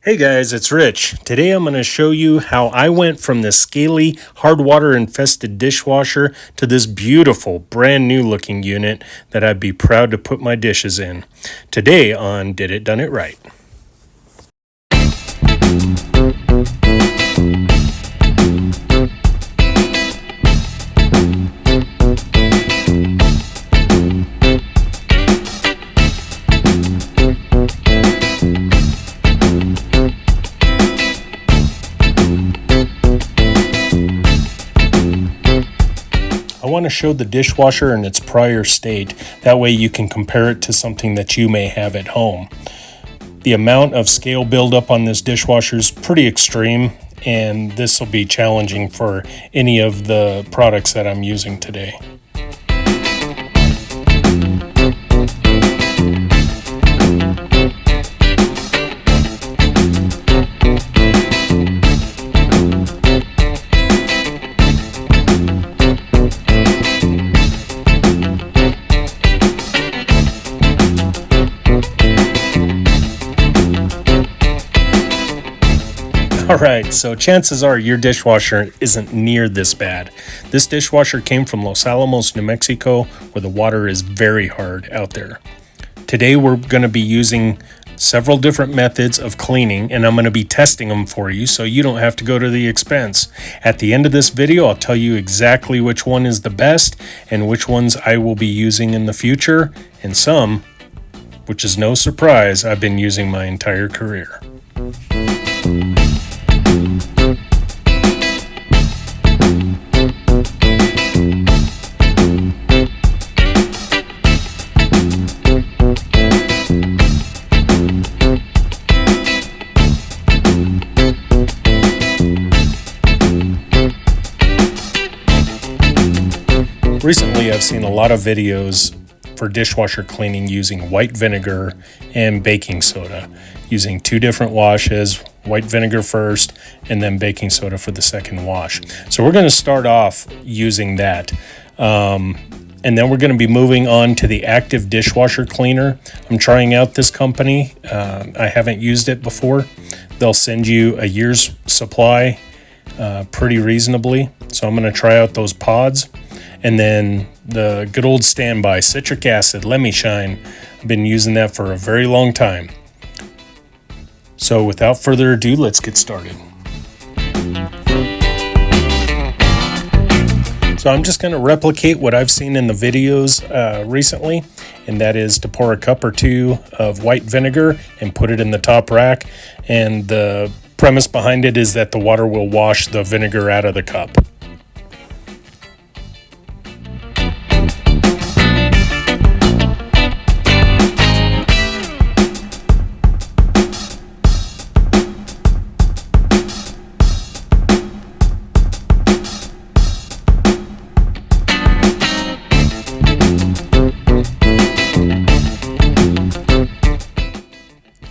Hey guys, it's Rich. Today I'm going to show you how I went from this scaly, hard water infested dishwasher to this beautiful, brand new looking unit that I'd be proud to put my dishes in. Today on Did It Done It Right. I want to show the dishwasher in its prior state. That way you can compare it to something that you may have at home. The amount of scale buildup on this dishwasher is pretty extreme, and this will be challenging for any of the products that I'm using today. Alright, so chances are your dishwasher isn't near this bad. This dishwasher came from Los Alamos, New Mexico, where the water is very hard out there. Today we're going to be using several different methods of cleaning, and I'm going to be testing them for you so you don't have to go to the expense. At the end of this video, I'll tell you exactly which one is the best and which ones I will be using in the future, and some, which is no surprise, I've been using my entire career. Recently, I've seen a lot of videos for dishwasher cleaning using white vinegar and baking soda, using two different washes, white vinegar first, and then baking soda for the second wash. So we're going to start off using that. And then we're going to be moving on to the active dishwasher cleaner. I'm trying out this company. I haven't used it before. They'll send you a year's supply pretty reasonably. So I'm going to try out those pods. And then the good old standby, citric acid, Lemishine. I've been using that for a very long time. So without further ado, let's get started. So I'm just going to replicate what I've seen in the videos recently, and that is to pour a cup or two of white vinegar and put it in the top rack. And the premise behind it is that the water will wash the vinegar out of the cup.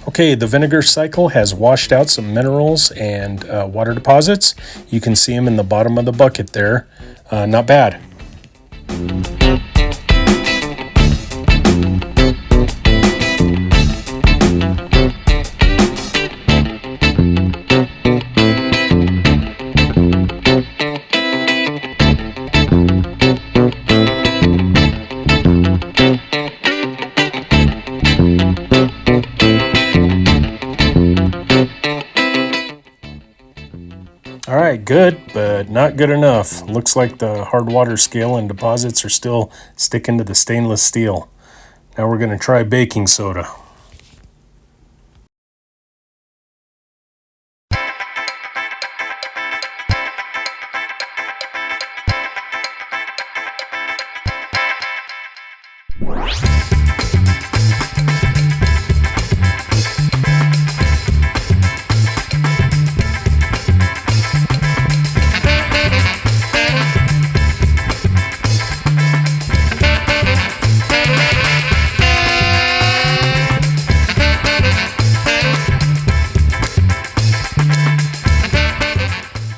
Okay, the vinegar cycle has washed out some minerals and water deposits. You can see them in the bottom of the bucket there. Not bad. All right, good, but not good enough. Looks like the hard water scale and deposits are still sticking to the stainless steel. Now we're going to try baking soda.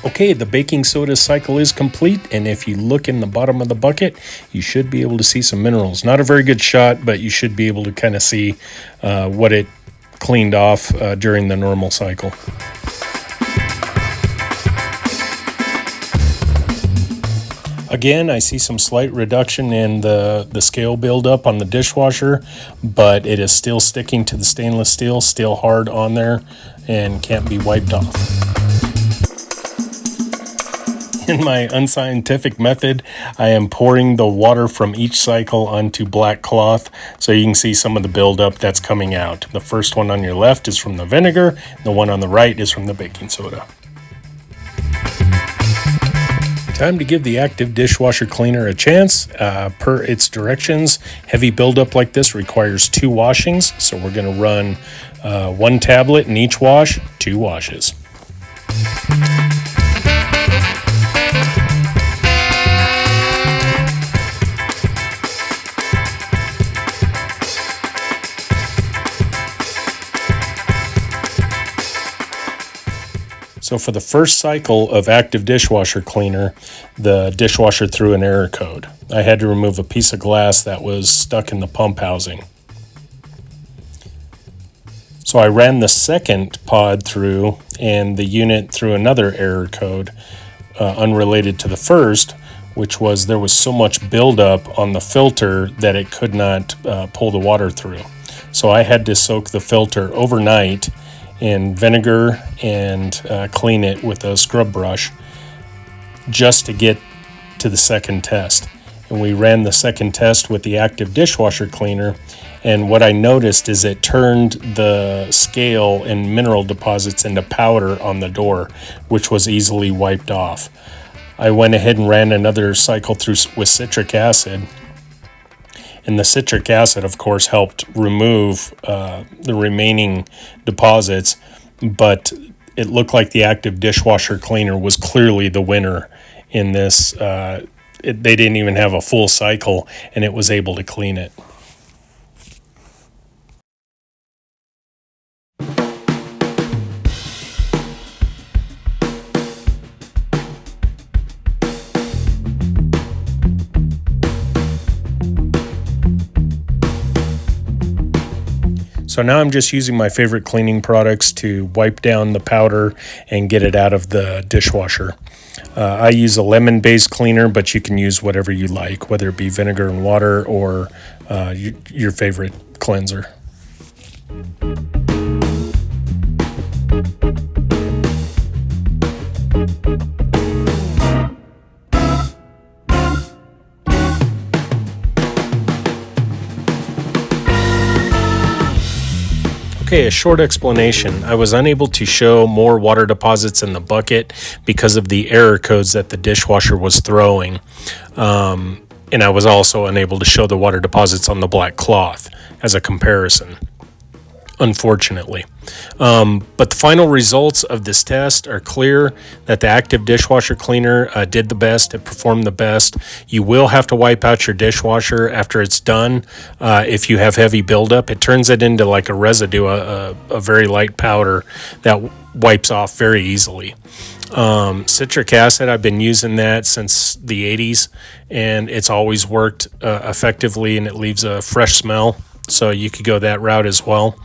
Okay, the baking soda cycle is complete, and if you look in the bottom of the bucket, you should be able to see some minerals. Not a very good shot, but you should be able to kind of see what it cleaned off during the normal cycle. Again, I see some slight reduction in the scale buildup on the dishwasher, but it is still sticking to the stainless steel, still hard on there, and can't be wiped off. In my unscientific method, I am pouring the water from each cycle onto black cloth so you can see some of the buildup that's coming out. The first one on your left is from the vinegar, the one on the right is from the baking soda. Time to give the active dishwasher cleaner a chance. Per its directions, heavy buildup like this requires 2 washings, so we're going to run 1 tablet in each wash, 2 washes. So for the first cycle of active dishwasher cleaner, the dishwasher threw an error code. I had to remove a piece of glass that was stuck in the pump housing. So I ran the second pod through, and the unit threw another error code unrelated to the first, which was there was so much buildup on the filter that it could not pull the water through. So I had to soak the filter overnight in vinegar and clean it with a scrub brush just to get to the second test. And we ran the second test with the active dishwasher cleaner, and what I noticed is it turned the scale and mineral deposits into powder on the door, which was easily wiped off. I went ahead and ran another cycle through with citric acid, and the citric acid, of course, helped remove the remaining deposits, but it looked like the active dishwasher cleaner was clearly the winner in this. They didn't even have a full cycle, and it was able to clean it. So now I'm just using my favorite cleaning products to wipe down the powder and get it out of the dishwasher. I use a lemon-based cleaner, but you can use whatever you like, whether it be vinegar and water or your favorite cleanser. Okay, a short explanation. I was unable to show more water deposits in the bucket because of the error codes that the dishwasher was throwing. And I was also unable to show the water deposits on the black cloth as a comparison, unfortunately. But the final results of this test are clear that the active dishwasher cleaner did the best. It performed the best. You will have to wipe out your dishwasher after it's done. If you have heavy buildup, it turns it into like a residue, a very light powder that wipes off very easily. Citric acid, I've been using that since the 80s, and it's always worked effectively, and it leaves a fresh smell. So you could go that route as well.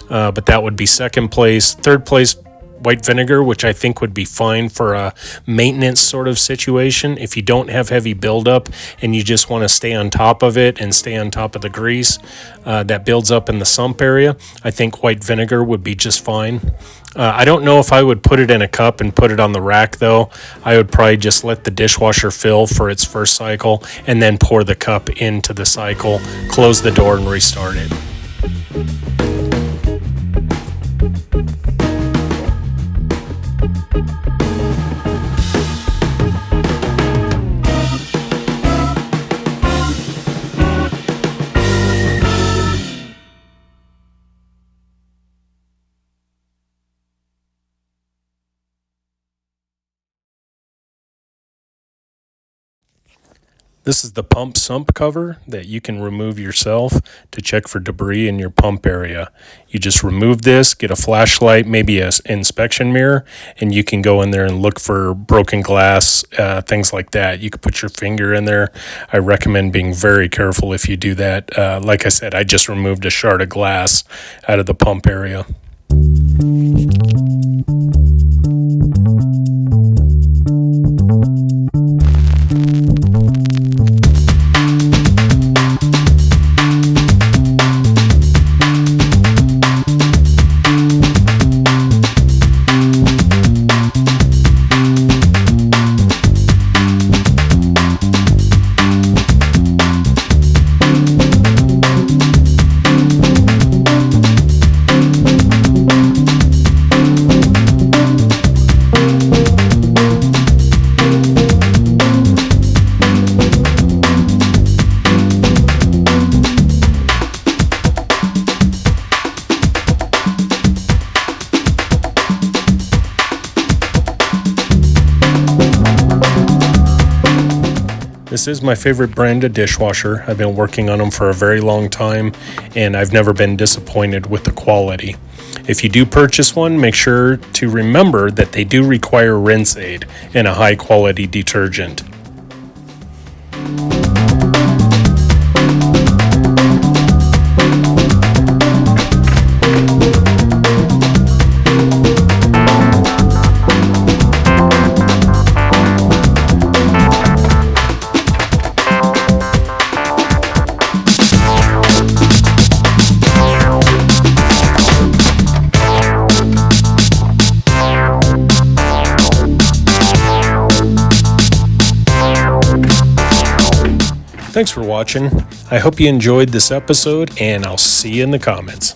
But that would be second place. Third place, white vinegar, which I think would be fine for a maintenance sort of situation. If you don't have heavy buildup and you just want to stay on top of it and stay on top of the grease that builds up in the sump area, I think white vinegar would be just fine. I don't know if I would put it in a cup and put it on the rack, though. I would probably just let the dishwasher fill for its first cycle and then pour the cup into the cycle, close the door, and restart it. This is the pump sump cover that you can remove yourself to check for debris in your pump area. You just remove this, get a flashlight, maybe an inspection mirror, and you can go in there and look for broken glass, things like that. You can put your finger in there. I recommend being very careful if you do that. Like I said, I just removed a shard of glass out of the pump area. This is my favorite brand of dishwasher. I've been working on them for a very long time, and I've never been disappointed with the quality. If you do purchase one, make sure to remember that they do require rinse aid and a high quality detergent. Thanks for watching. I hope you enjoyed this episode, and I'll see you in the comments.